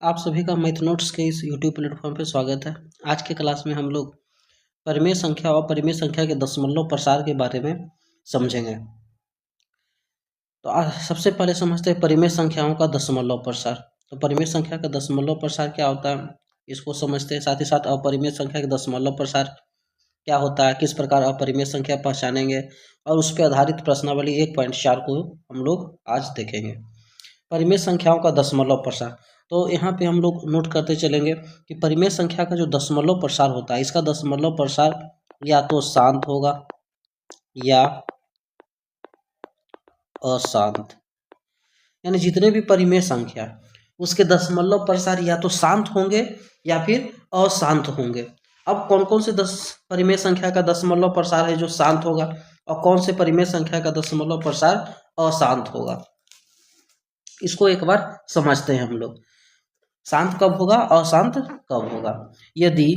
आप सभी का मैथ नोट्स के इस यूट्यूब प्लेटफॉर्म पे स्वागत है। आज के क्लास में हम लोग परिमेय संख्या और परिमेय संख्या के दशमलव प्रसार के बारे में समझेंगे। तो सबसे पहले समझते हैं परिमेय संख्याओं का दशमलव प्रसार। तो परिमेय संख्या का दशमलव प्रसार क्या होता है, इसको समझते हैं। साथ ही साथ अपरिमेय संख्या का दशमलव प्रसार क्या होता है, किस प्रकार अपरिमेय संख्या पहचानेंगे, और उस पर आधारित प्रश्नावली 1.4 को हम लोग आज देखेंगे। परिमेय संख्याओं का दशमलव प्रसार, तो यहाँ पे हम लोग नोट करते चलेंगे कि परिमेय संख्या का जो दशमलव प्रसार होता है, इसका दशमलव प्रसार या तो शांत होगा या अशांत। यानी जितने भी परिमेय संख्या उसके दशमलव प्रसार या तो शांत होंगे या फिर अशांत होंगे। अब कौन कौन से परिमेय संख्या का दशमलव प्रसार है जो शांत होगा और कौन से परिमेय संख्या का दशमलव प्रसार अशांत होगा, इसको एक बार समझते हैं हम लोग। शांत कब होगा, अशांत कब होगा। यदि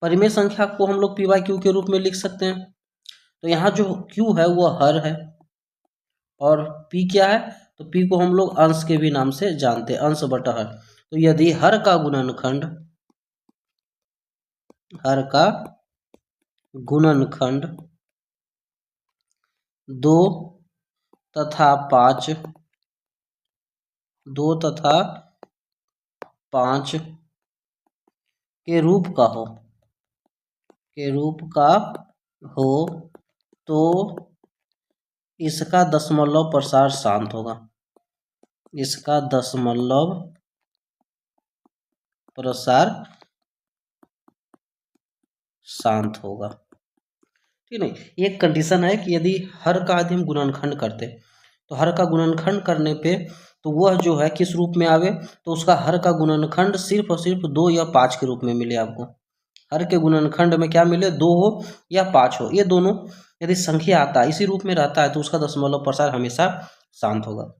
परिमेय संख्या को हम लोग पी बाई क्यू के रूप में लिख सकते हैं। तो यहाँ जो क्यू है वो हर है और पी क्या है, तो पी को हम लोग अंश के भी नाम से जानते हैं, अंश बटा हर। तो यदि हर का गुणनखंड दो तथा पाँच के रूप का हो तो इसका दशमलव प्रसार शांत होगा। इसका दशमलव प्रसार शांत होगा, ठीक नहीं। एक कंडीशन है कि यदि हर का यदि हम गुणनखंड करते तो हर का गुणनखंड करने पे तो वह जो है किस रूप में आवे, तो उसका हर का गुणनखंड सिर्फ और सिर्फ 2 या 5 के रूप में मिले। आपको हर के गुणनखंड में क्या मिले, 2 हो या 5 हो, ये दोनों यदि संख्या आता है इसी रूप में रहता है तो उसका दशमलव प्रसार हमेशा शांत होगा।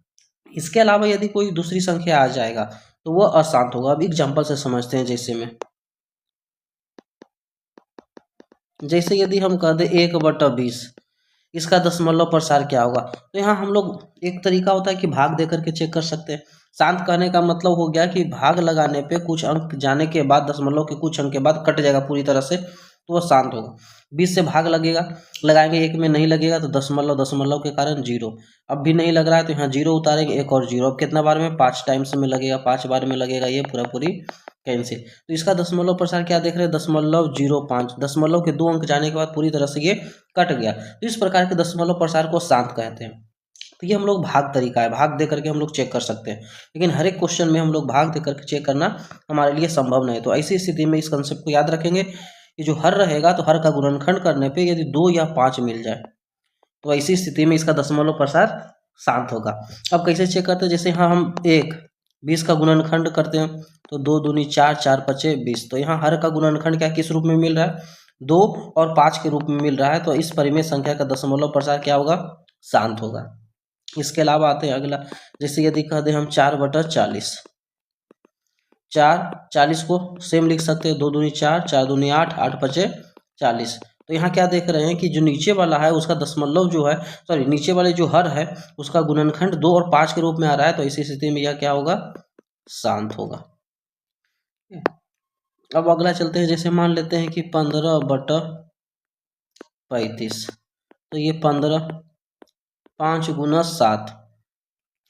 इसके अलावा यदि कोई दूसरी संख्या आ जाएगा तो वह अशांत होगा। अब एग्जाम्पल से समझते हैं। जैसे यदि हम कह दें 1/20, इसका दशमलव प्रसार क्या होगा। तो यहाँ हम लोग एक तरीका होता है कि भाग दे करके चेक कर सकते हैं। शांत कहने का मतलब हो गया कि भाग लगाने पे कुछ अंक जाने के बाद, दशमलव के कुछ अंक के बाद कट जाएगा पूरी तरह से, तो वह शांत होगा। 20 से भाग लगाएंगे, 1 में नहीं लगेगा तो दशमलव के कारण 0। अब भी नहीं लग रहा है तो यहाँ 0 उतारेंगे, 1 और 0। अब कितना बार में, 5 टाइम्स में लगेगा, 5 बार में लगेगा, ये पूरी कैंसिल। तो इसका दशमलव प्रसार क्या देख रहे हैं, 0.05। दशमलव के 2 अंक जाने के बाद पूरी तरह से ये कट गया। तो इस प्रकार के दशमलव प्रसार को शांत कहते हैं। तो ये हम लोग भाग तरीका है, भाग दे करके हम लोग चेक कर सकते हैं। लेकिन हर एक क्वेश्चन में हम लोग भाग दे करके चेक करना हमारे लिए संभव नहीं है। तो ऐसी स्थिति में इस कंसेप्ट को याद रखेंगे कि जो हर रहेगा तो हर का गुणनखंड करने पे यदि 2 या 5 मिल जाए तो ऐसी स्थिति में इसका दशमलव प्रसार शांत होगा। अब कैसे चेक करते हैं, जैसे यहाँ हम 20 का गुणनखंड करते हैं तो 2 दूनी 4, 4 पचे 20। तो यहाँ हर का गुणनखंड क्या किस रूप में मिल रहा है, 2 और 5 के रूप में मिल रहा है। तो इस परिमेय संख्या का दशमलव प्रसार क्या होगा, शांत होगा। इसके अलावा आते हैं अगला। जैसे यदि कह दें हम 4/40, 40 को सेम लिख सकते हैं, 2 दूनी 4, 4 दूनी 8, 8 पचे 40। तो यहाँ क्या देख रहे हैं कि जो नीचे वाला है उसका दशमलव जो है, सॉरी नीचे वाले जो हर है उसका गुणनखंड 2 और 5 के रूप में आ रहा है। तो इसी स्थिति में यह क्या होगा, शांत होगा। अब अगला चलते हैं। जैसे मान लेते हैं कि 15/35, तो ये 15, 5 गुना 7।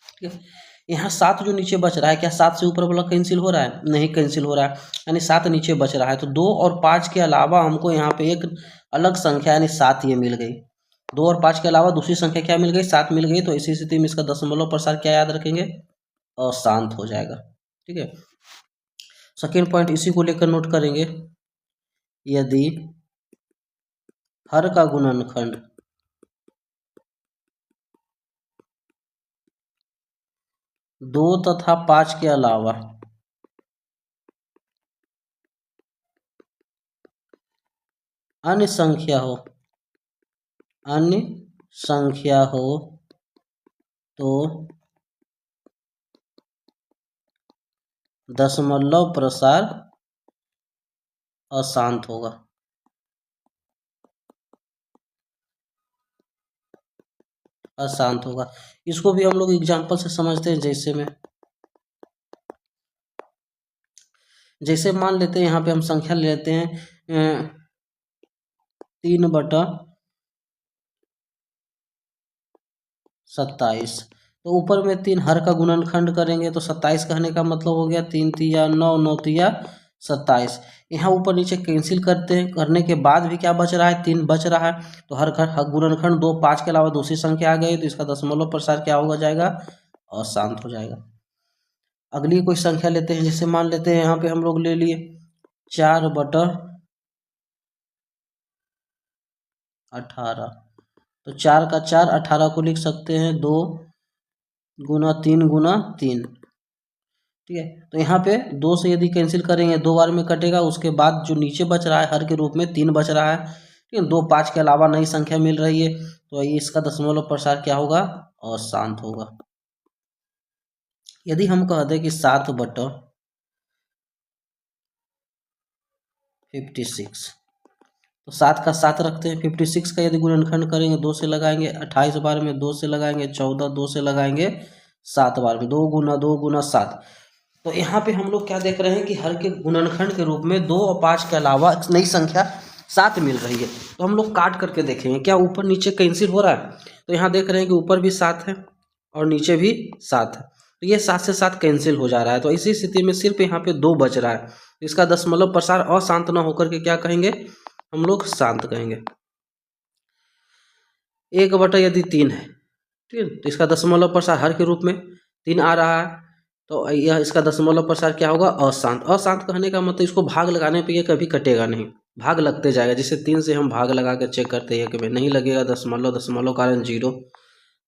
ठीक है, यहाँ 7 जो नीचे बच रहा है, क्या 7 से ऊपर वाला कैंसिल हो रहा है, नहीं कैंसिल हो रहा है, यानी 7 नीचे बच रहा है। तो 2 और 5 के अलावा हमको यहाँ पे एक अलग संख्या यानी 7 ये मिल गई। 2 और 5 के अलावा दूसरी संख्या क्या मिल गई, 7 मिल गई। तो इसी स्थिति में इसका दशमलव प्रसार क्या याद रखेंगे, अशांत हो जाएगा। ठीक है, सेकेंड पॉइंट इसी को लेकर नोट करेंगे। यदि हर का गुणनखंड 2 तथा 5 के अलावा अन्य संख्या हो तो दशमलव प्रसार अशांत होगा। अशांत होगा। इसको भी हम लोग एग्जाम्पल से समझते हैं। जैसे मान लेते हैं यहाँ पे हम संख्या ले लेते हैं 3/27। तो ऊपर में 3 हर का गुणनखंड करेंगे तो 27 कहने का मतलब हो गया 3 तिया 9, 9 तिया 27। यहाँ ऊपर नीचे कैंसिल करते हैं, करने के बाद भी क्या बच रहा है, 3 बच रहा है। तो हर गुणनखंड 2, 5 के अलावा दूसरी संख्या आ गई तो इसका दशमलव प्रसार क्या होगा जाएगा, अशांत हो जाएगा। अगली कोई संख्या लेते हैं, जैसे मान लेते हैं यहाँ पे हम लोग ले लिए 4/18। तो 4 का 4, 18 को लिख सकते हैं 2 गुना 3 गुना 3। ठीक है, तो यहाँ पे 2 से यदि कैंसिल करेंगे 2 बार में कटेगा, उसके बाद जो नीचे बच रहा है हर के रूप में 3 बच रहा है। ठीक है, 2, 5 के अलावा नई संख्या मिल रही है तो इसका दशमलव प्रसार क्या होगा, अशांत होगा। यदि हम कह दें कि 7/56, तो 7 का 7 रखते हैं। 56 का यदि गुणनखंड करेंगे 2 से लगाएंगे 28 बार में, 2 से लगाएंगे 14, 2 से लगाएंगे 7 बार में, 2 गुना 7। तो यहाँ पे हम लोग क्या देख रहे हैं कि हर के गुणनखंड के रूप में 2 और 5 के अलावा नई संख्या 7 मिल रही है। तो हम लोग काट करके देखेंगे क्या ऊपर नीचे कैंसिल हो रहा है। तो यहाँ देख रहे हैं कि ऊपर भी 7 है और नीचे भी 7 है, तो ये 7 से 7 कैंसिल हो जा रहा है। तो इसी स्थिति में सिर्फ यहाँ पे 2 बच रहा है, इसका दशमलव प्रसार अशांत न होकर के क्या कहेंगे, हम लोग शांत कहेंगे। 1/3 है, ठीक है, तो इसका दशमलव प्रसार हर के रूप में 3 आ रहा है, तो यह इसका दशमलव प्रसार क्या होगा, अशांत। अशांत कहने का मतलब इसको भाग लगाने पे ये कभी कटेगा नहीं, भाग लगते जाएगा। जैसे 3 से हम भाग लगा कर चेक करते हैं कि नहीं लगेगा, दशमलव कारण 0,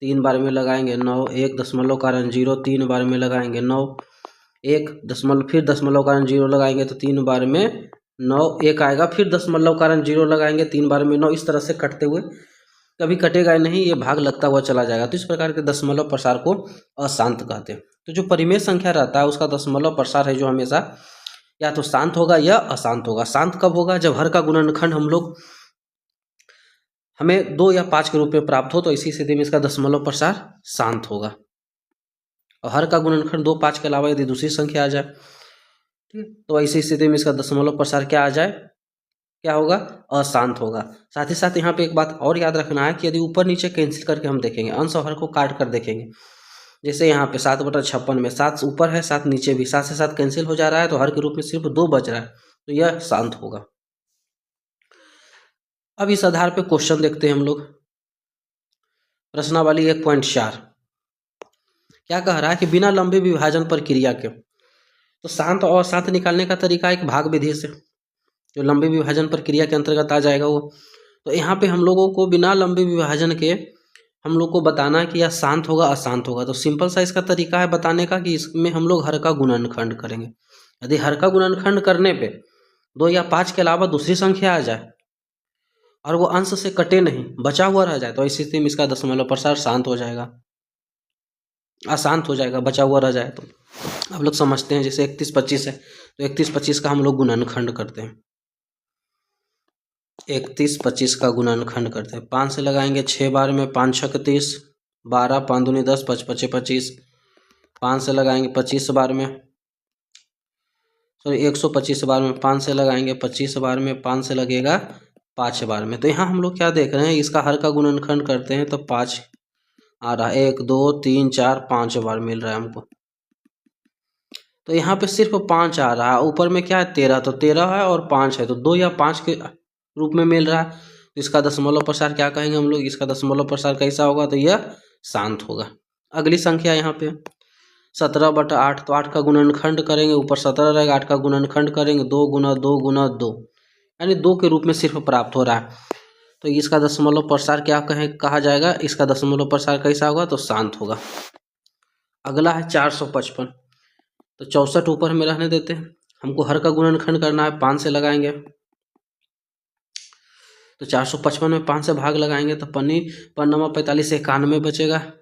3 बार में लगाएंगे 9, 1 दशमलव कारण 0, 3 बार में लगाएंगे 9, 1 दशमलव, फिर दशमलव कारण 0 लगाएंगे तो 3 बार में 9, 1 आएगा, फिर दशमलव कारण 0 लगाएंगे 3 बार में 9। इस तरह से कटते हुए कभी कटेगा नहीं, ये भाग लगता हुआ चला जाएगा। तो इस प्रकार के दशमलव प्रसार को अशांत कहते हैं। तो जो परिमेय संख्या रहता है उसका दशमलव प्रसार है जो हमेशा या तो शांत होगा या अशांत होगा। शांत कब होगा, जब हर का गुणनखंड हमें 2 या 5 के रूप में प्राप्त हो, तो इसी स्थिति में इसका दशमलव प्रसार शांत होगा। और हर का गुणनखंड 2, 5 के अलावा यदि दूसरी संख्या आ जाए, ठीक, तो ऐसी स्थिति में इसका दशमलव प्रसार क्या आ जाए, क्या होगा, अशांत होगा। साथ ही साथ यहाँ पे एक बात और याद रखना है कि यदि ऊपर नीचे कैंसिल करके हम देखेंगे, अंश और हर को काट कर देखेंगे, जैसे यहाँ पे 7/56 में 7 ऊपर है 7 नीचे भी, 7 से 7 कैंसिल हो जा रहा है तो हर के रूप में सिर्फ 2 बच रहा है, तो यह शांत होगा। अब इस आधार पे क्वेश्चन देखते हैं हम लोग। प्रश्नावली 1.4 क्या कह रहा है कि बिना लंबे विभाजन प्रक्रिया के, तो शांत और अशांत निकालने का तरीका एक भाग विधि से, जो लंबे विभाजन प्रक्रिया के अंतर्गत आ जाएगा वो। तो यहाँ पे हम लोगों को बिना लंबे विभाजन के हम लोग को बताना है कि यह शांत होगा अशांत होगा। तो सिंपल सा इसका तरीका है बताने का कि इसमें हम लोग हर का गुणनखंड करेंगे। यदि हर का गुणनखंड करने पे 2 या 5 के अलावा दूसरी संख्या आ जाए और वो अंश से कटे नहीं, बचा हुआ रह जाए, तो इस स्थिति में इसका दशमलव प्रसार शांत हो जाएगा, अशांत हो जाएगा, बचा हुआ रह जाए तो। आप लोग समझते हैं जैसे 31/25 है तो 31/25 का हम लोग गुणनखंड करते हैं, 31/25 का गुणनखंड करते हैं। 5 से लगाएंगे 6 बार में, 5 6 30, 12, 5 दूनी 10, 5 5 25। 5 से लगाएंगे 25 बार में, सॉरी 125 बार में, 5 से लगाएंगे 25 बार में, 5 से लगेगा 5 बार में। तो यहाँ हम लोग क्या देख रहे हैं, इसका हर का गुणनखंड करते हैं तो 5 आ रहा है, 1 2 3 4 5 बार मिल रहा है हमको। तो यहाँ पे सिर्फ 5 आ रहा है, ऊपर में क्या है 13, तो 13 है और 5 है, तो 2 या 5 के रूप में मिल रहा है। तो इसका दशमलव प्रसार क्या कहेंगे हम लोग, इसका दशमलव प्रसार कैसा होगा, तो यह शांत होगा। अगली संख्या यहाँ पे 17/8, तो 8 का गुणनखंड करेंगे, ऊपर 17 रहेगा, 8 का गुणनखंड करेंगे 2 गुना 2 गुना 2, यानी 2 के रूप में सिर्फ प्राप्त हो रहा है। तो इसका दशमलव प्रसार क्या कहा जाएगा, इसका दशमलव प्रसार कैसा होगा, तो शांत होगा। अगला है 455, तो 64 ऊपर में रहने देते हैं, हमको हर का गुणनखंड करना है, 5 से लगाएंगे, तो 455 में 5 से भाग लगाएंगे तो 5×9 = 45, 91 बचेगा।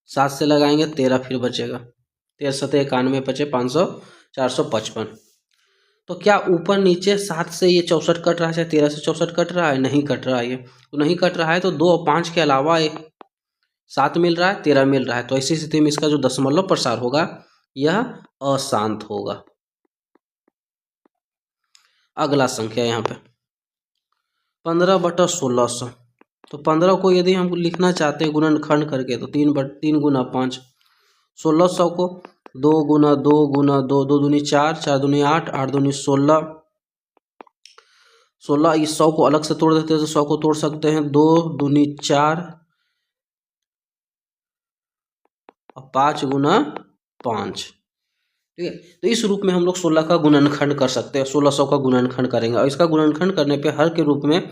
7 से लगाएंगे 13 फिर बचेगा, 13 7 91 बचे 500 455। तो क्या ऊपर नीचे 7 से ये 64 कट रहा है, चाहे 13 से 64 कट रहा है, नहीं कट रहा है। ये तो नहीं कट रहा है तो 2 और 5 के अलावा 7 मिल रहा है, 13 मिल रहा है, तो ऐसी स्थिति में इसका जो दशमलव प्रसार होगा यह अशांत होगा। अगला संख्या यहाँ पे 15/1600। तो 15 को यदि हम लिखना चाहते हैं गुणनखंड करके तो 3 गुना 5, 1600 को 2 गुना 2 गुना 2, 2 दूनी 4, 4 दूनी 8, 8 दूनी 16, 16 इस 100 को अलग से तोड़ देते हैं तो 100 को तोड़ सकते हैं, 2 दूनी 4 और 5 गुना 5। ठीक है, तो इस रूप में हम लोग 16 का गुणनखंड कर सकते हैं, 1600 का गुणनखंड करेंगे और इसका गुणनखंड करने पे हर के रूप में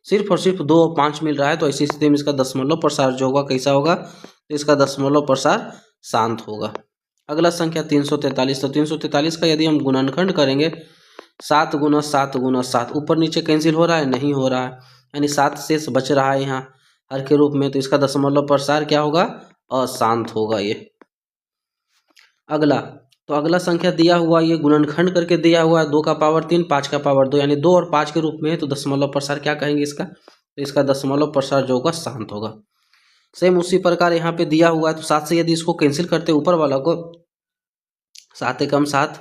सिर्फ और सिर्फ 2 और 5 मिल रहा है, तो ऐसी स्थिति में इसका दशमलव प्रसार जो होगा कैसा होगा, तो इसका दशमलव प्रसार शांत होगा। अगला संख्या 343। तो 343 का यदि हम गुणनखंड करेंगे 7 गुना 7 गुना 7, ऊपर नीचे कैंसिल हो रहा है, नहीं हो रहा है, यानी 7 शेष बच रहा है यहाँ हर के रूप में, तो इसका दशमलव प्रसार क्या होगा, अशांत होगा ये। अगला, तो अगला संख्या दिया हुआ ये गुणनखंड करके दिया हुआ है 2 का पावर 3, 5 का पावर 2, यानी 2 और 5 के रूप में है, तो दशमलव प्रसार क्या कहेंगे इसका, तो इसका दशमलव प्रसार जो होगा शांत होगा। सेम उसी प्रकार यहाँ पे दिया हुआ है, तो 7 से यदि इसको कैंसिल करते ऊपर वाला को, 7 एकम 7,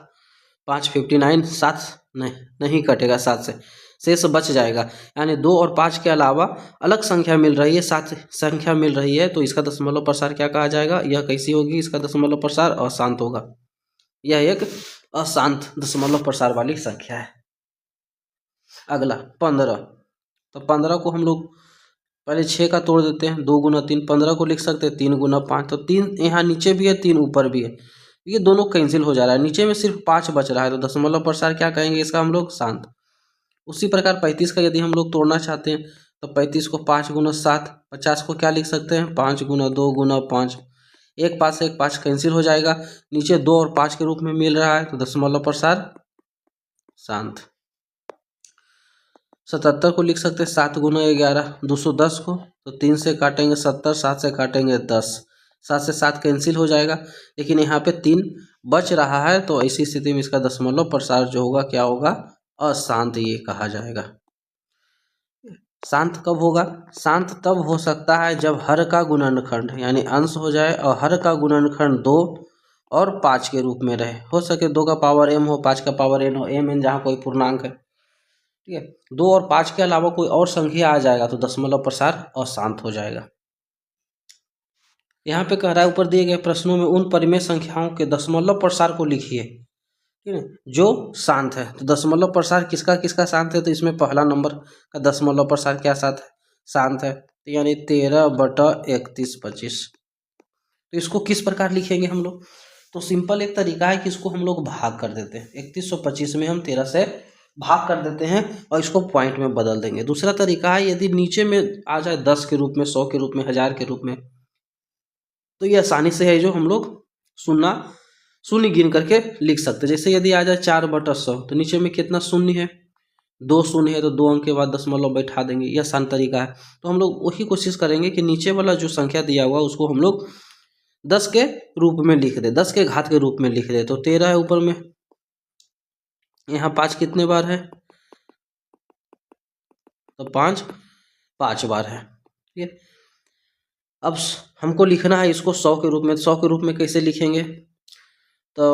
5 59, 7 नहीं कटेगा 7 से, शेष बच जाएगा, यानी 2 और 5 के अलावा अलग संख्या मिल रही है, 7 संख्या मिल रही है, तो इसका दशमलव प्रसार क्या कहा जाएगा, यह कैसी होगी, इसका दशमलव प्रसार अशांत होगा। यह एक अशांत दशमलव प्रसार वाली संख्या है। अगला 15। तो 15 को हम लोग पहले 6 का तोड़ देते हैं, 2 गुना 3, 15 को लिख सकते हैं 3 गुना 5, तो 3 यहाँ नीचे भी है, 3 ऊपर भी है, ये दोनों कैंसिल हो जा रहा है, नीचे में सिर्फ 5 बच रहा है, तो दशमलव प्रसार क्या कहेंगे इसका हम लोग, शांत। उसी प्रकार 35 का यदि हम लोग तोड़ना चाहते हैं तो 35 को 5 गुना 7, 50 को क्या लिख सकते हैं, 5 गुना 2 गुना 5, एक 5 से एक 5 कैंसिल हो जाएगा, नीचे 2 और 5 के रूप में मिल रहा है, तो दशमलव प्रसार शांत। 77 को लिख सकते हैं 7 गुना 11, 210 को, तो 3 से काटेंगे 70, 7 से काटेंगे 10, 7 से 7 कैंसिल हो जाएगा, लेकिन यहाँ पे 3 बच रहा है, तो ऐसी स्थिति में इसका दशमलव प्रसार जो होगा क्या होगा, अशांत ये कहा जाएगा। शांत कब होगा, शांत तब हो सकता है जब हर का गुणनखंड यानी अंश हो जाए और हर का गुणनखंड 2 और 5 के रूप में रहे, हो सके 2 का पावर m हो, 5 का पावर n हो, m n जहाँ कोई पूर्णांक है, ठीक है, 2 और 5 के अलावा कोई और संख्या आ जाएगा तो दशमलव प्रसार अशांत हो जाएगा। यहाँ पे कह रहा है ऊपर दिए गए प्रश्नों में उन परिमेय संख्याओं के दशमलव प्रसार को लिखिए, ठीक है, जो शांत है, तो दशमलव प्रसार किसका किसका शांत है, तो इसमें पहला नंबर का दशमलव प्रसार क्या साथ है, शांत है, तो यानी 13/31/25। तो इसको किस प्रकार लिखेंगे हम लोग, तो सिंपल एक तरीका है कि इसको हम लोग भाग कर देते हैं, 3125 में हम 13 से भाग कर देते हैं और इसको पॉइंट में बदल देंगे। दूसरा तरीका है यदि नीचे में आ जाए 10 के रूप में, 100 के रूप में, 1000 के रूप में, तो ये आसानी से है जो हम लोग शून्य गिन करके लिख सकते हैं। जैसे यदि आ जाए 4/100 तो नीचे में कितना शून्य है, 2 शून्य है, तो 2 अंक के बाद दशमलव बैठा देंगे, यह आसान तरीका है। तो हम लोग वही कोशिश करेंगे कि नीचे वाला जो संख्या दिया हुआ उसको हम लोग 10 के रूप में लिख दे, 10 के घात के रूप में लिख दे, तो 13 है ऊपर में, यहाँ 5 कितने बार है, तो 5 बार है, ठीक है। अब हमको लिखना है इसको 100 के रूप में, 100 के रूप में कैसे लिखेंगे, तो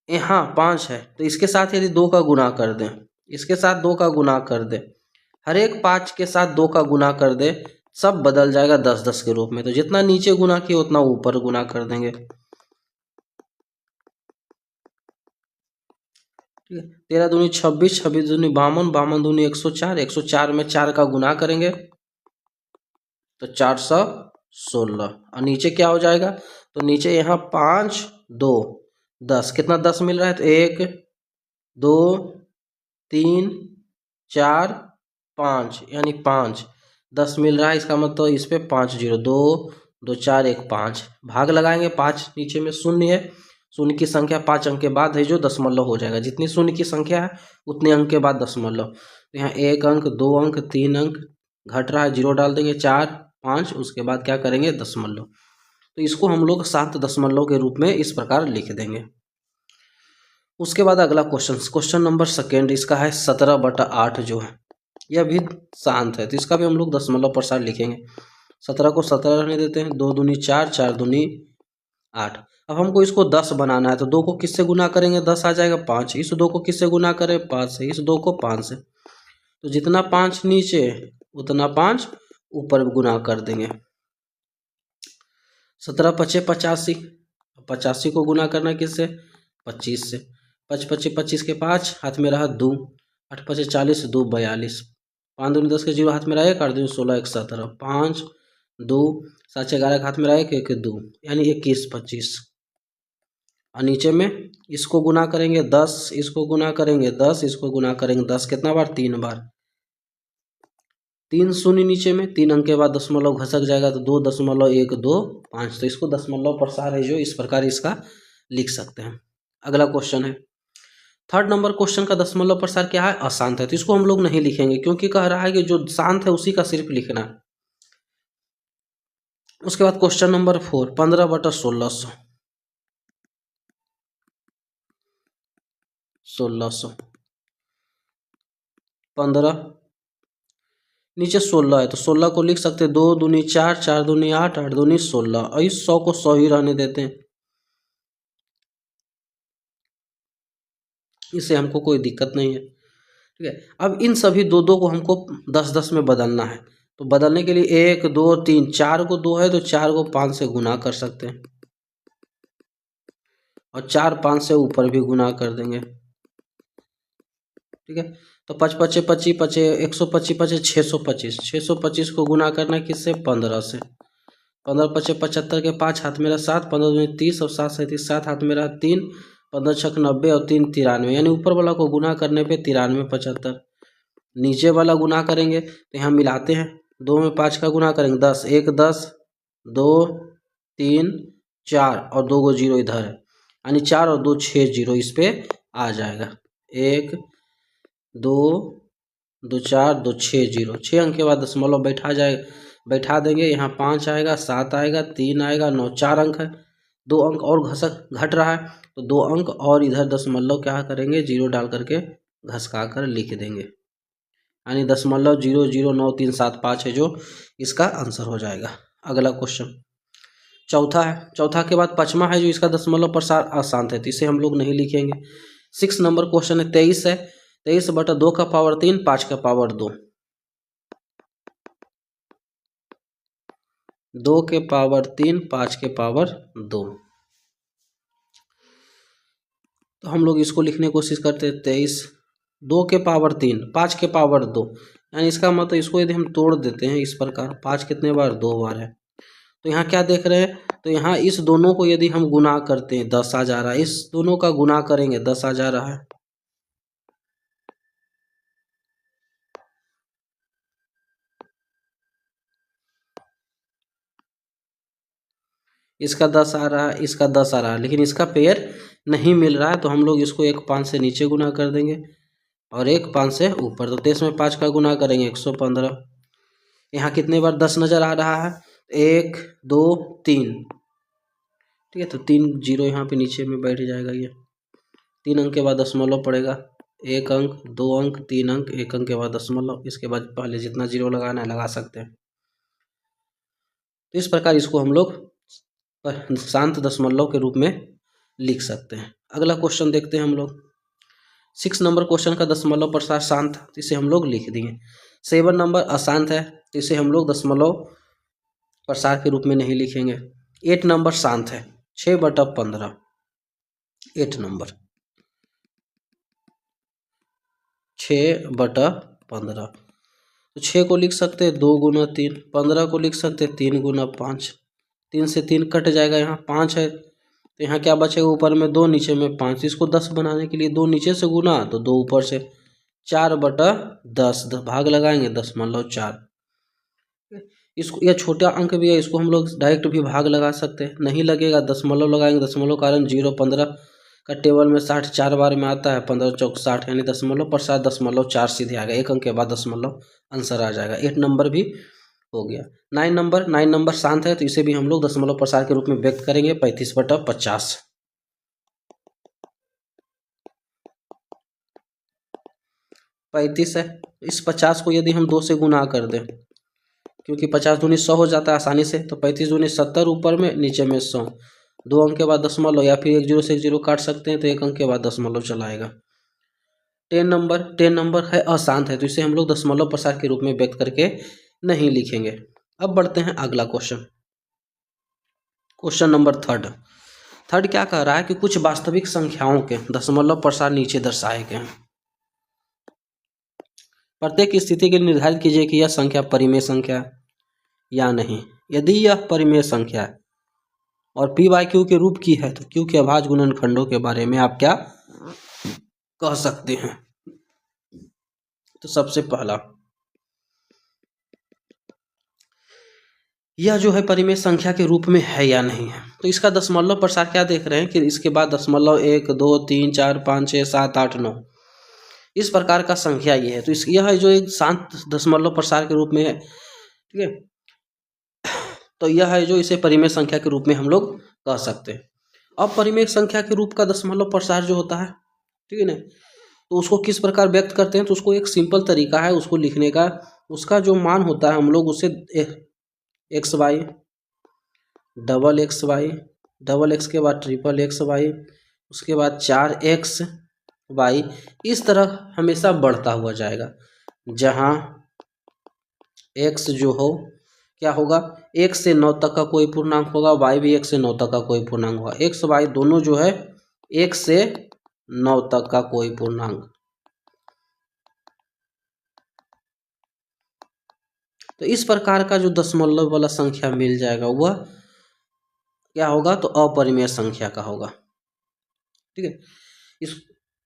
यहाँ 5 है, तो इसके साथ यदि 2 का गुना कर दें, इसके साथ 2 का गुना कर दें, हर एक 5 के साथ 2 का गुना कर दें, सब बदल जाएगा 10-10 के रूप में, तो जितना नीचे गुना किए उतना ऊपर गुना कर देंगे, ठीक है। 13 दूनी 26, 26 दूनी 52, 52 दूनी 104, 104 में 4 का गुना करेंगे तो 416, और नीचे क्या हो जाएगा, तो नीचे यहाँ 5 2 10, कितना 10 मिल रहा है, तो 1 2 3 4 5, यानी 5 10 मिल रहा है, इसका मतलब इस पे 5 0, 2 2 4 1 5, भाग लगाएंगे, 5 नीचे में शून्य है, शून्य की संख्या 5 अंक के बाद है जो दशमलव हो जाएगा, जितनी शून्य की संख्या है उतने अंक के बाद दशमलव, तो यहाँ 1 अंक 2 अंक 3 अंक घट रहा है, 0 डाल देंगे, 4 5, उसके बाद क्या करेंगे दशमलव, तो इसको हम लोग 7 दशमलव के रूप में इस प्रकार लिख देंगे। उसके बाद अगला क्वेश्चन नंबर 2 इसका है 17/8 जो है, यह भी शांत है, तो इसका भी हम लोग दशमलव प्रसार लिखेंगे। 17 को 17 रहने देते हैं, 2 दूनी 4, 4 दूनी 8। अब हमको इसको 10 बनाना है, तो 2 को किससे गुना करेंगे, 10 आ जाएगा 5। इस 2 को किससे गुना करें, 5 से। इस 2 को 5 से, तो जितना 5 नीचे उतना 5 ऊपर गुना कर देंगे। 17 पचे 85, 85 को गुना करना किससे, 25 से। 5 पचे 25 के 5 हाथ में रहा 2, 8 पचे 40, 2 42, 5 दूनी 10 के 0 हाथ में रहा 1, 8 दूनी 16, 1 17, 5 2 7 11 हाथ में रहा 1, 1 2, यानी 21 25। और नीचे में इसको गुना करेंगे 10, इसको गुना करेंगे 10, इसको गुना करेंगे 10, कितना बार, 3 बार। 3 शून्य नीचे में, 3 अंक के बाद दशमलव घसक जाएगा, तो 2.125। तो इसको दशमलव प्रसार है जो, इस प्रकार इसका लिख सकते हैं। अगला क्वेश्चन है 3rd नंबर क्वेश्चन का दशमलव प्रसार क्या है, अशांत है, तो इसको हम लोग नहीं लिखेंगे क्योंकि कह रहा है कि जो शांत है उसी का सिर्फ लिखना है। उसके बाद क्वेश्चन नंबर 4, 15/1600, 1600, 15 नीचे 16 है, तो 16 को लिख सकते हैं 2 दूनी 4, 4 दूनी 8, 8 दूनी 16, और इस 100 को 100 ही रहने देते हैं, इससे हमको कोई दिक्कत नहीं है। ठीक है, अब इन सभी दो दो को हमको 10-10 में बदलना है, तो बदलने के लिए 1 2 3, 4 को 2 है तो 4 को 5 से गुना कर सकते हैं, और 4 5 से ऊपर भी गुना कर देंगे। ठीक है, तो 5 पचे 25 पचे 125 पचे 625, 625 को गुना करना किससे, 15 से। 15 पचे 75 के 5 हाथ मेरा 7, 15 दूनी 30, और 7 37 7 हाथ मेरा 3, 15 छक 90, और 3 93, यानी ऊपर वाला को गुना करने पे 93 75। नीचे वाला गुना करेंगे तो यहाँ मिलाते हैं, 2 में 5 का गुना करेंगे 10, 1 10, 2 3 4, और 2 को 0 इधर है, यानी 4 और 2 6 0 इस पे आ जाएगा। 1 2 2 4 2 6 0, 6 अंक के बाद दशमलव बैठा देंगे। यहाँ 5 आएगा, 7 आएगा, 3 आएगा, 9, 4 अंक है, 2 अंक और घट रहा है, तो 2 अंक और इधर दशमलव क्या करेंगे, 0 डाल करके घसका कर लिख देंगे, यानी 0.009375 है जो इसका आंसर हो जाएगा। अगला क्वेश्चन चौथा है, चौथा के बाद 5वां है जो इसका दशमलव प्रसार अशांत है, तो इसे हम लोग नहीं लिखेंगे। 6 नंबर क्वेश्चन है, 23 है, 23/2 का पावर 3, 5 का पावर 2, 2 के पावर 3, 5 के पावर 2, तो हम लोग इसको लिखने की कोशिश करते हैं। 23 2 के पावर 3, 5 के पावर 2, यानी इसका मतलब इसको यदि हम तोड़ देते हैं इस प्रकार, 5 कितने बार, 2 बार है, तो यहाँ क्या देख रहे हैं, तो यहाँ इस दोनों को यदि हम गुना करते हैं 10 आ जा रहा है, इस दोनों का गुना करेंगे 10 आ जा रहा है, इसका 10 आ रहा है, इसका 10 आ रहा है, लेकिन इसका पेयर नहीं मिल रहा है, तो हम लोग इसको 1 5 से नीचे गुना कर देंगे और 1 5 से ऊपर, तो 23 में 5 का गुना करेंगे 115। यहाँ कितने बार 10 नज़र आ रहा है, 1 2 3, ठीक है, तो 3 0 यहाँ पे नीचे में बैठ जाएगा, ये 3 अंक के बाद दशमलव पड़ेगा, 1 अंक 2 अंक 3 अंक 1 अंक के बाद दशमलव, इसके बाद पहले जितना 0 लगाना है लगा सकते हैं। तो इस प्रकार इसको हम लोग शांत दशमलव के रूप में लिख सकते हैं। अगला क्वेश्चन देखते हैं हम लोग। 6 नंबर क्वेश्चन का दशमलव प्रसार शांत, तो इसे हम लोग लिख दिए। 7 नंबर अशांत है, तो इसे हम लोग दशमलव प्रसार के रूप में नहीं लिखेंगे। 8 नंबर शांत है, 6/15, 8 नंबर 6/15, तो 6 को लिख सकते हैं 2 गुना 3, 15 को लिख सकते हैं 3 गुना 5, 3 से 3 कट जाएगा, यहाँ 5 है, तो यहाँ क्या बचेगा, ऊपर में 2 नीचे में 5, इसको 10 बनाने के लिए 2 नीचे से गुना तो 2 ऊपर से, 4/10, भाग लगाएंगे 10.4। इसको यह छोटा अंक भी है, इसको हम लोग डायरेक्ट भी भाग लगा सकते हैं, नहीं लगेगा दशमलव लगाएंगे, दशमलव कारण 0 15 का टेबल में 60 4 बार में आता है, 15 चौक 60, यानी दशमलव प्रसार 0.4 सीधे आ गया, 1 अंक के बाद दशमलव आंसर आ जाएगा। 8 नंबर भी हो गया। 9 नंबर शांत है, तो इसे भी हम लोग दशमलव प्रसार के रूप में व्यक्त करेंगे, 35/50, 35 है। इस 50 को यदि हम 2 से गुना कर दें क्योंकि 50 दूनी 100 हो जाता है आसानी से। तो 35 दूनी 70 ऊपर में, नीचे में 100, 2 अंक के बाद दशमलव, या फिर 1 जीरो से 1 जीरो काट सकते हैं तो 1 अंक के बाद दशमलव चला आएगा। 10 नंबर है अशांत है, तो इसे हम लोग दशमलव प्रसार के रूप में व्यक्त करके नहीं लिखेंगे। अब बढ़ते हैं अगला क्वेश्चन, क्वेश्चन नंबर थर्ड क्या कह रहा है कि कुछ वास्तविक संख्याओं के दशमलव प्रसार नीचे दर्शाए गए हैं। प्रत्येक स्थिति के लिए निर्धारित कीजिए कि यह संख्या परिमेय संख्या या नहीं। यदि यह परिमेय संख्या है और पी बाई क्यू के रूप की है तो क्यू के अभाज्य गुणनखंडों के बारे में आप क्या कह सकते हैं। तो सबसे पहला, यह जो है परिमेय संख्या के रूप में है या नहीं है। तो इसका दशमलव प्रसार क्या देख रहे हैं कि इसके बाद दशमलव 1 2 3 4 5 6 7 8 9 इस प्रकार का संख्या ये है। तो यह जो एक शांत दशमलव प्रसार के रूप में है, ठीक है। तो यह है जो इसे परिमेय संख्या के रूप में हम लोग कह सकते हैं। अब परिमेय संख्या के रूप का दशमलव प्रसार जो होता है, ठीक है ना, तो उसको किस प्रकार व्यक्त करते हैं। तो उसको एक सिंपल तरीका है उसको लिखने का। उसका जो मान होता है हम लोग उसे x y, double x y, double x के बाद ट्रिपल एक्स वाई, उसके बाद 4x वाई, इस तरह हमेशा बढ़ता हुआ जाएगा। जहाँ x जो हो क्या होगा, 1 से 9 तक का कोई पूर्णांक होगा, y भी 1 से 9 तक का कोई पूर्णांक होगा। x y दोनों जो है 1 से 9 तक का कोई पूर्णांक। तो इस प्रकार का जो दशमलव वाला संख्या मिल जाएगा वह क्या होगा, तो अपरिमेय संख्या का होगा, ठीक है।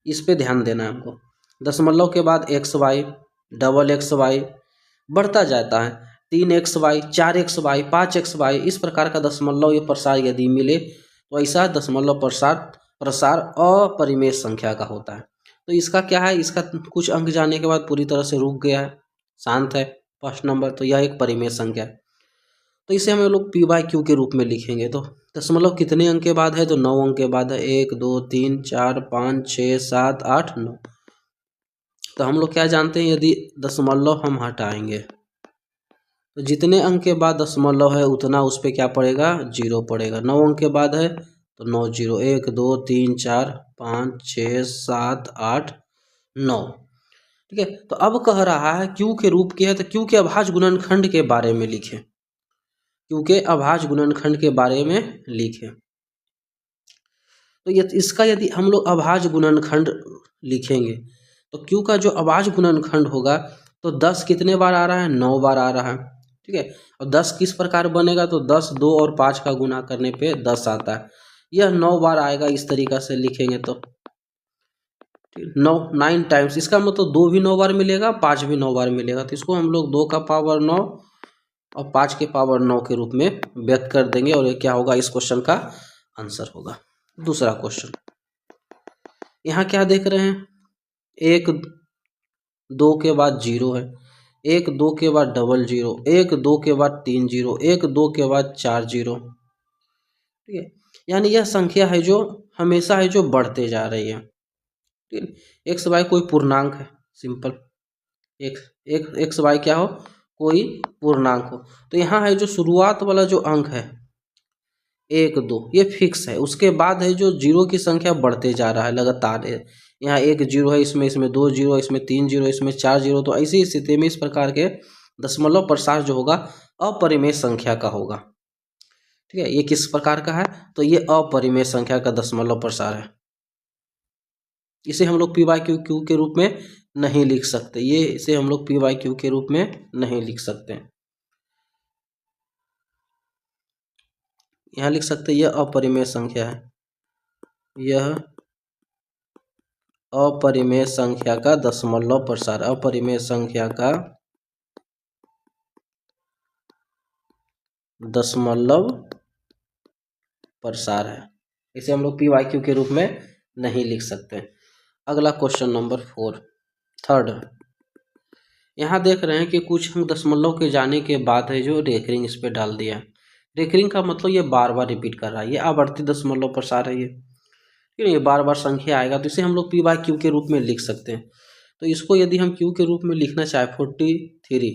इस पे ध्यान देना है हमको। दशमलव के बाद x y, double x y बढ़ता जाता है, 3x Y, 4x Y, 5x Y, इस प्रकार का दशमलव ये प्रसार यदि मिले तो ऐसा दशमलव प्रसार अपरिमेय संख्या का होता है। तो इसका क्या है, इसका कुछ अंक जाने के बाद पूरी तरह से रुक गया है, शांत है फर्स्ट नंबर, तो यह एक परिमेय संख्या है। तो इसे हम लोग पी बाई क्यू के रूप में लिखेंगे। तो दशमलव कितने अंक के बाद है, तो 9 अंक के बाद है, 1 2 3 4 5 6 7 8 9। तो हम लोग क्या जानते हैं, यदि दशमलव हम हटाएंगे तो जितने अंक के बाद दशमलव है उतना उस पर क्या पड़ेगा, 0 पड़ेगा। 9 अंक के बाद है तो 9 0, 1 2 3 4 5 6 7 8 9, ठीक है। तो अब कह रहा है क्यू के रूप की है, तो क्यू के अभाज्य गुणनखंड के बारे में लिखें, क्यू के अभाज्य गुणनखंड के बारे में लिखें। तो ये इसका यदि हम लोग अभाज्य गुणनखंड लिखेंगे तो क्यू का जो अभाज्य गुणनखंड होगा तो 10 कितने बार आ रहा है, 9 बार आ रहा है, ठीक है। और 10 किस प्रकार बनेगा, तो 10 2 और 5 का गुना करने पे 10 आता है, यह 9 बार आएगा। इस तरीका से लिखेंगे तो 9 टाइम्स, इसका मतलब 2 भी 9 बार मिलेगा, 5 भी 9 बार मिलेगा। तो इसको हम लोग 2 का पावर 9 और 5 के पावर 9 के रूप में व्यक्त कर देंगे और ये क्या होगा, इस क्वेश्चन का आंसर होगा। दूसरा क्वेश्चन, यहाँ क्या देख रहे हैं, 1 2 के बाद 0 है, 1 2 के बाद डबल 0, 1 2 के बाद 3 0, 1 2 के बाद 4 0, ठीक है। यानी यह संख्या है जो हमेशा है जो बढ़ते जा रही है, ठीक है। एक्स वाई कोई पूर्णांक है, सिंपल, एक्स वाई क्या हो, कोई पूर्णांक हो। तो यहाँ है जो शुरुआत वाला जो अंक है 1 2 ये फिक्स है, उसके बाद है जो जीरो की संख्या बढ़ते जा रहा है लगातार। यहाँ 1 0 है, इसमें 2 0, इसमें 3 0, इसमें 4 0। तो ऐसी स्थिति में इस प्रकार के दशमलव प्रसार जो होगा अपरिमेय संख्या का होगा, ठीक है। ये किस प्रकार का है, तो ये अपरिमेय संख्या का दशमलव प्रसार है। इसे हम लोग पी बाई क्यू के रूप में नहीं लिख सकते, ये इसे हम लोग पी बाई क्यू के रूप में नहीं लिख सकते। यहाँ लिख सकते यह अपरिमेय संख्या है, यह अपरिमेय संख्या का दशमलव प्रसार, अपरिमेय संख्या का दशमलव प्रसार है। इसे हम लोग पी वाई क्यू के रूप में नहीं लिख सकते। अगला क्वेश्चन नंबर 4 थर्ड, यहाँ देख रहे हैं कि कुछ हम दशमलव के जाने के बाद है जो रेकरिंग इस पे डाल दिया है। रेकरिंग का मतलब ये बार बार रिपीट कर रहा है, ये आवर्ती दशमलव प्रसार है, ये बार बार संख्या आएगा। तो इसे हम लोग पी बाई क्यू के रूप में लिख सकते हैं। तो इसको यदि हम क्यू के रूप में लिखना चाहे 43,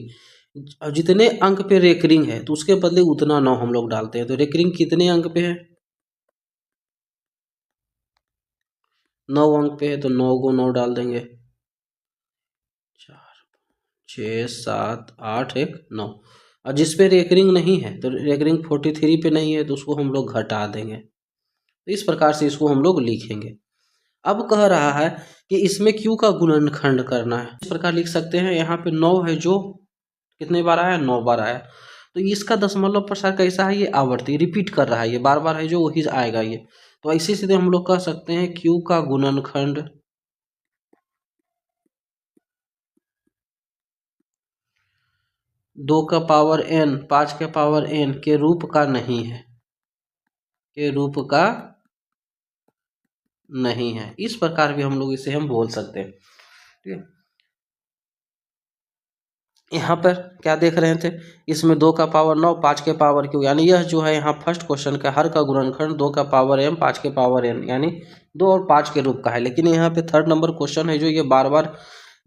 और जितने अंक पे रेकरिंग है तो उसके बदले उतना 9 हम लोग डालते हैं। तो रेकरिंग कितने अंक पे है? 9 अंक पे है, तो 9 को 9 डाल देंगे। 4 6 7 8 1 9। और जिस पे रेकरिंग नहीं है तो रेकरिंग 43 पे नहीं है तो उसको हम लोग घटा देंगे। तो इस प्रकार से इसको हम लोग लिखेंगे। अब कह रहा है कि इसमें क्यू का गुणनखंड करना है। इस प्रकार लिख सकते हैं, यहाँ पे 9 है जो कितने बार आया? 9 बार आया। तो इसका दशमलव प्रसार कैसा है? ये आवर्ती रिपीट कर रहा है, ये बार बार है जो वही आएगा ये। तो ऐसे सीधे हम लोग कह सकते हैं क्यू का गुणनखंड 2 का पावर n 5 के पावर n के रूप का नहीं है, के रूप का नहीं है। इस प्रकार भी हम लोग इसे हम बोल सकते हैं। ठीक है, यहाँ पर क्या देख रहे थे? इसमें 2 का पावर 9 5 के पावर क्यू, यानी यह जो है यहाँ फर्स्ट क्वेश्चन का हर का गुणनखंड 2 का पावर m 5 के पावर n यानी 2 और 5 के रूप का है। लेकिन यहाँ पे थर्ड नंबर क्वेश्चन है जो ये बार बार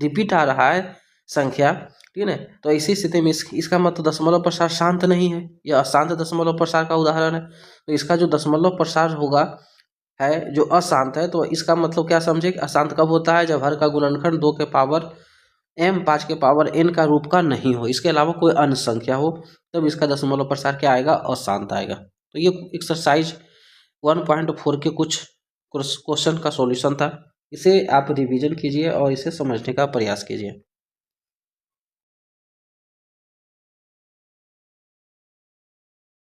रिपीट आ रहा है संख्या, ठीक है। तो इसी स्थिति में इसका मतलब दशमलव प्रसार शांत नहीं है, यह अशांत दशमलव प्रसार का उदाहरण है। तो इसका जो दशमलव प्रसार होगा है जो अशांत है, तो इसका मतलब क्या समझे कि अशांत कब होता है? जब हर का गुणनखंड 2 के पावर m 5 के पावर n का रूप का नहीं हो, इसके अलावा कोई अन्य संख्या हो, तब इसका दशमलव प्रसार क्या आएगा? अशांत आएगा। तो ये एक्सरसाइज 1.4 के कुछ क्वेश्चन का सॉल्यूशन था। इसे आप रिवीजन कीजिए और इसे समझने का प्रयास कीजिए।